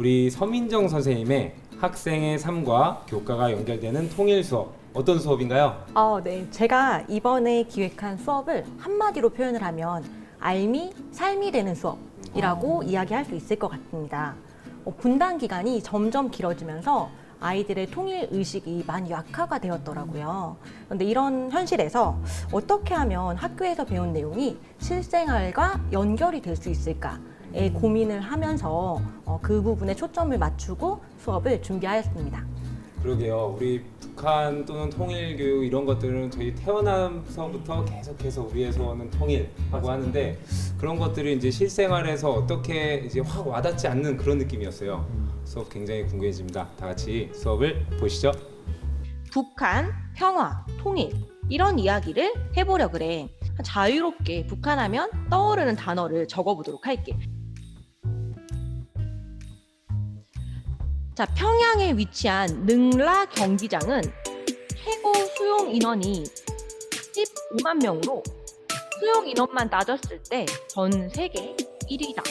우리 서민정 선생님의 학생의 삶과 교과가 연결되는 통일 수업, 어떤 수업인가요? 네. 제가 이번에 기획한 수업을 한마디로 표현을 하면 알미, 삶이 되는 수업이라고 이야기할 수 있을 것 같습니다. 분단 기간이 점점 길어지면서 아이들의 통일 의식이 많이 약화가 되었더라고요. 그런데 이런 현실에서 어떻게 하면 학교에서 배운 내용이 실생활과 연결이 될 수 있을까에 고민을 하면서 그 부분에 초점을 맞추고 수업을 준비하였습니다. 그러게요. 우리 북한 또는 통일교육 이런 것들은 저희 태어나서부터 계속해서 우리의 소원은 통일하고 하는데 그런 것들이 이제 실생활에서 어떻게 이제 확 와닿지 않는 그런 느낌이었어요. 수업 굉장히 궁금해집니다. 다 같이 수업을 보시죠. 북한, 평화, 통일 이런 이야기를 해보려 그래. 자유롭게 북한하면 떠오르는 단어를 적어보도록 할게. 자, 평양에 위치한 능라 경기장은 최고 수용 인원이 15만 명으로 수용 인원만 따졌을 때 전 세계 1위다.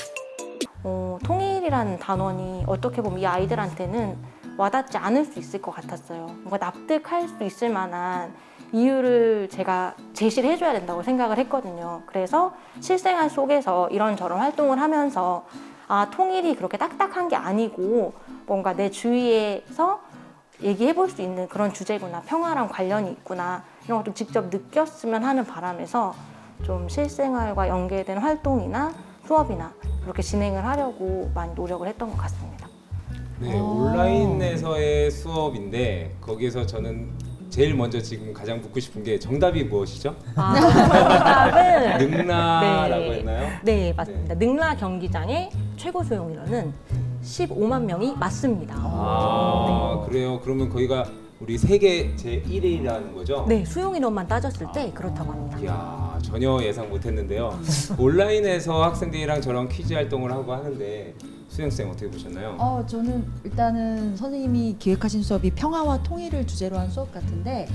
통일이라는 단원이 어떻게 보면 이 아이들한테는 와닿지 않을 수 있을 것 같았어요. 뭔가 납득할 수 있을 만한 이유를 제가 제시를 해줘야 된다고 생각을 했거든요. 그래서 실생활 속에서 이런저런 활동을 하면서 통일이 그렇게 딱딱한 게 아니고 뭔가 내 주위에서 얘기해 볼 수 있는 그런 주제구나, 평화랑 관련이 있구나 이런 걸 좀 직접 느꼈으면 하는 바람에서 좀 실생활과 연계된 활동이나 수업이나 그렇게 진행을 하려고 많이 노력을 했던 것 같습니다. 네, 온라인에서의 수업인데 거기에서 저는 제일 먼저 지금 가장 묻고 싶은 게 정답이 무엇이죠? 정답은 능라라고 네. 했나요? 네, 맞습니다. 능라 경기장의 최고 수용 인원은 15만 명이 맞습니다. 그래요. 그러면 거기가 우리 세계 제1위라는 거죠? 네, 수용 인원만 따졌을 때 그렇다고 합니다. 이야, 전혀 예상 못했는데요. 온라인에서 학생들이랑 저런 퀴즈 활동을 하고 하는데 수영쌤 어떻게 보셨나요? 저는 일단은 선생님이 기획하신 수업이 평화와 통일을 주제로 한 수업 같은데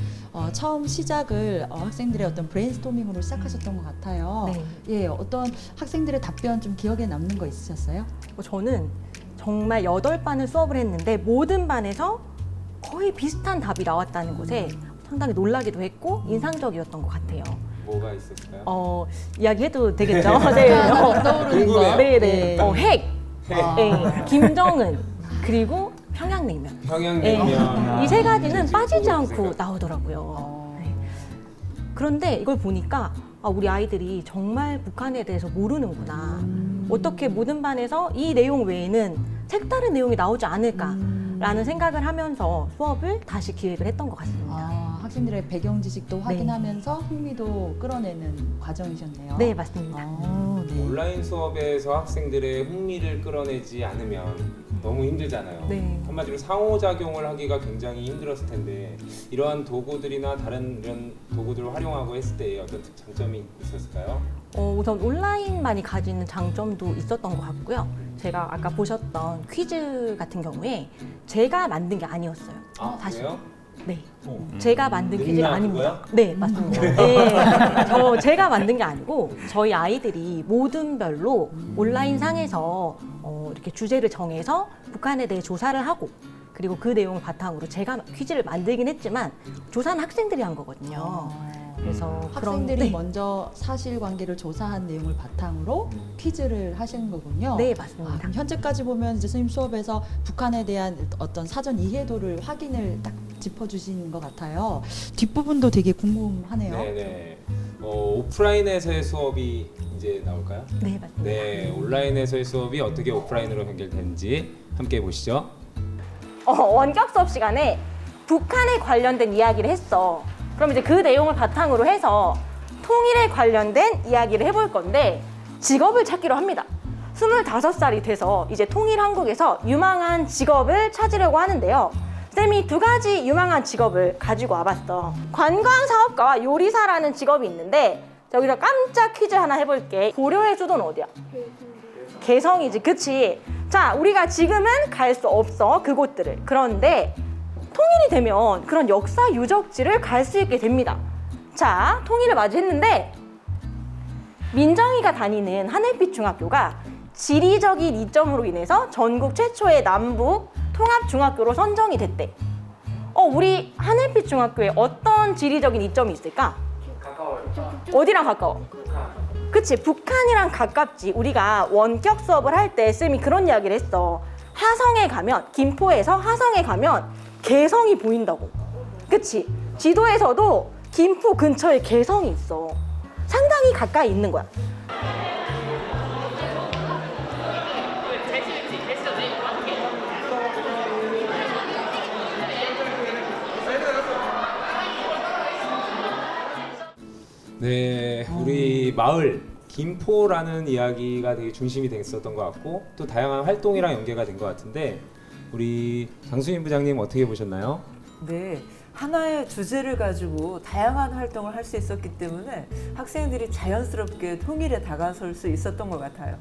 처음 시작을 학생들의 어떤 브레인스토밍으로 시작하셨던 것 같아요. 네. 예, 어떤 학생들의 답변 좀 기억에 남는 거 있으셨어요? 저는 정말 8반을 수업을 했는데 모든 반에서 거의 비슷한 답이 나왔다는 것에 상당히 놀라기도 했고 인상적이었던 것 같아요. 뭐가 있었을까요? 이야기해도 되겠죠? 네. 떠오르는 거. 궁금해요. 네, 네. 핵, 핵. 네. 김정은, 그리고 평양냉면. 평양냉면. 이 세 가지는 빠지지 않고 나오더라고요. 네. 그런데 이걸 보니까 우리 아이들이 정말 북한에 대해서 모르는구나. 어떻게 모든 반에서 이 내용 외에는 색다른 내용이 나오지 않을까라는 생각을 하면서 수업을 다시 기획을 했던 것 같습니다. 학생들의 배경 지식도 확인하면서 흥미도 끌어내는 과정이셨네요. 네, 맞습니다. 네. 온라인 수업에서 학생들의 흥미를 끌어내지 않으면 너무 힘들잖아요. 네. 한마디로 상호작용을 하기가 굉장히 힘들었을 텐데 이러한 도구들이나 다른 이런 도구들을 활용하고 했을 때 어떤 장점이 있었을까요? 우선 온라인만이 가지는 장점도 있었던 것 같고요. 제가 아까 보셨던 퀴즈 같은 경우에 제가 만든 게 아니었어요. 사실. 그래요? 네. 제가 만든 퀴즈가 능라 아닙니다. 그거요? 네, 맞습니다. 네. 제가 만든 게 아니고 저희 아이들이 모든 별로 온라인 상에서 이렇게 주제를 정해서 북한에 대해 조사를 하고 그리고 그 내용을 바탕으로 제가 퀴즈를 만들긴 했지만 조사는 학생들이 한 거거든요. 그래서 학생들이 먼저 사실관계를 조사한 내용을 바탕으로 퀴즈를 하신 거군요. 네, 맞습니다. 그럼 현재까지 보면 이제 선생님 수업에서 북한에 대한 어떤 사전 이해도를 확인을 딱 짚어주시는 것 같아요. 뒷부분도 되게 궁금하네요. 네네. 오프라인에서의 수업이 이제 나올까요? 네, 맞습니다. 네, 온라인에서의 수업이 어떻게 오프라인으로 연결되는지 함께 보시죠. 원격 수업 시간에 북한에 관련된 이야기를 했어. 그럼 이제 그 내용을 바탕으로 해서 통일에 관련된 이야기를 해볼 건데 직업을 찾기로 합니다. 25살이 돼서 이제 통일 한국에서 유망한 직업을 찾으려고 하는데요. 쌤이 2가지 유망한 직업을 가지고 와봤어. 관광사업가와 요리사라는 직업이 있는데 여기서 깜짝 퀴즈 하나 해볼게. 고려의 수도는 어디야? 개성이지, 그치? 자, 우리가 지금은 갈 수 없어, 그곳들을. 그런데 통일이 되면 그런 역사 유적지를 갈 수 있게 됩니다. 자, 통일을 맞이했는데 민정이가 다니는 하늘빛 중학교가 지리적인 이점으로 인해서 전국 최초의 남북 통합 중학교로 선정이 됐대. 우리 하늘빛 중학교에 어떤 지리적인 이점이 있을까? 가까워요. 어디랑 가까워? 그치, 북한이랑 가깝지. 우리가 원격 수업을 할 때 쌤이 그런 이야기를 했어. 화성에 가면, 김포에서 화성에 가면 개성이 보인다고. 그치? 지도에서도 김포 근처에 개성이 있어. 상당히 가까이 있는 거야. 네, 우리 마을 김포라는 이야기가 되게 중심이 됐었던 것 같고 또 다양한 활동이랑 연계가 된 것 같은데 우리 장수인 부장님 어떻게 보셨나요? 네, 하나의 주제를 가지고 다양한 활동을 할 수 있었기 때문에 학생들이 자연스럽게 통일에 다가설 수 있었던 것 같아요.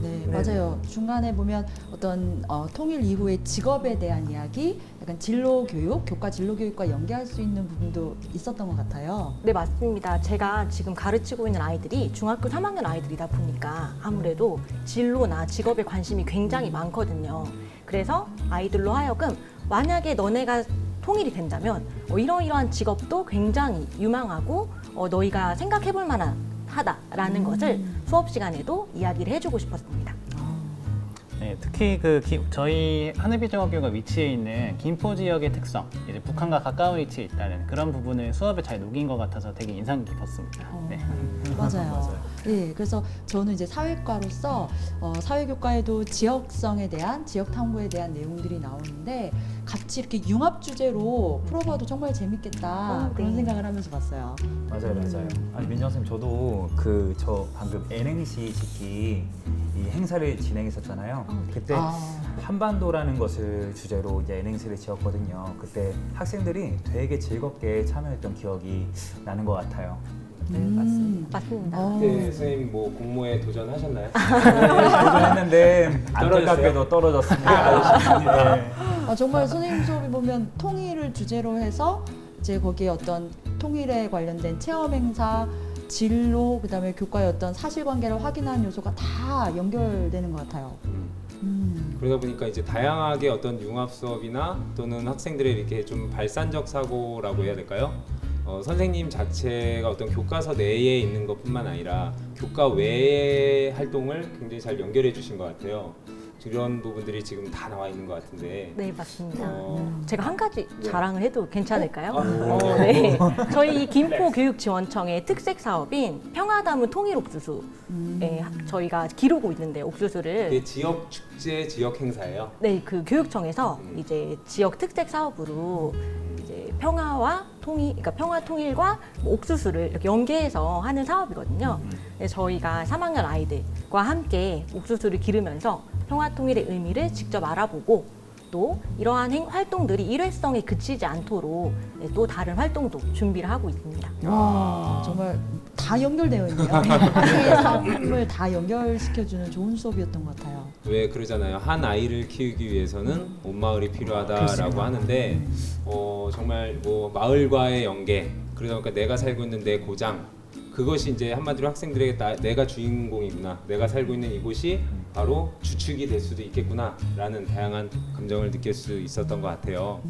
네, 네. 맞아요. 중간에 보면 어떤 통일 이후의 직업에 대한 이야기, 약간 진로 교육, 교과 진로 교육과 연계할 수 있는 부분도 있었던 것 같아요. 네, 맞습니다. 제가 지금 가르치고 있는 아이들이 중학교 3학년 아이들이다 보니까 아무래도 진로나 직업에 관심이 굉장히 많거든요. 그래서 아이들로 하여금 만약에 너네가 통일이 된다면 이러이러한 직업도 굉장히 유망하고 너희가 생각해볼 만하다라는 것을 수업 시간에도 이야기를 해주고 싶었습니다. 네, 특히 저희 하늘빛중학교가 위치해 있는 김포 지역의 특성, 이제 북한과 가까운 위치에 있다는 그런 부분을 수업에 잘 녹인 것 같아서 되게 인상 깊었습니다. 네. 맞아요. 예, 그래서 저는 이제 사회과로서 사회교과에도 지역성에 대한 지역 탐구에 대한 내용들이 나오는데 같이 이렇게 융합 주제로 풀어봐도 정말 재밌겠다 그런 네. 생각을 하면서 봤어요. 맞아요, 맞아요. 아니 민정 선생님 저도 저 방금 N행시 짓기 이 행사를 진행했었잖아요. 그때 한반도라는 것을 주제로 이제 N행시를 지었거든요. 그때 학생들이 되게 즐겁게 참여했던 기억이 나는 것 같아요. 네, 맞습니다. 맞습니다. 네, 선생님 뭐 공모에 도전하셨나요? 도전했는데 안타깝게도 떨어졌습니다. 네. 정말 선생님 수업에 보면 통일을 주제로 해서 이제 거기에 어떤 통일에 관련된 체험 행사, 진로, 그다음에 교과의 어떤 사실관계를 확인하는 요소가 다 연결되는 것 같아요. 그러다 보니까 이제 다양하게 어떤 융합 수업이나 또는 학생들의 이렇게 좀 발산적 사고라고 해야 될까요? 선생님 자체가 어떤 교과서 내에 있는 것뿐만 아니라 교과 외의 활동을 굉장히 잘 연결해 주신 것 같아요. 그런 부분들이 지금 다 나와 있는 것 같은데. 네, 맞습니다. 어, 제가 한 가지 자랑을 해도 괜찮을까요? 네. 네. 저희 김포 교육지원청의 특색 사업인 평화담은 통일옥수수. 저희가 기르고 있는데 옥수수를. 이게 지역 축제, 지역 행사예요. 네, 그 교육청에서 이제 지역 특색 사업으로 이제 그러니까 평화 통일과 옥수수를 이렇게 연계해서 하는 사업이거든요. 그래서 저희가 3학년 아이들과 함께 옥수수를 기르면서 평화 통일의 의미를 직접 알아보고 또 이러한 활동들이 일회성에 그치지 않도록 또 다른 활동도 준비를 하고 있습니다. 와, 정말 다 연결되어 있네요. 학생의 삶을 다 연결시켜주는 좋은 수업이었던 것 같아요. 왜 그러잖아요. 한 아이를 키우기 위해서는 온 마을이 필요하다라고 하는데 정말 뭐 마을과의 연계 그러다 보니까 내가 살고 있는 내 고장 그것이 이제 한마디로 학생들에게 내가 주인공이구나 내가 살고 있는 이곳이 바로 주축이 될 수도 있겠구나라는 다양한 감정을 느낄 수 있었던 것 같아요.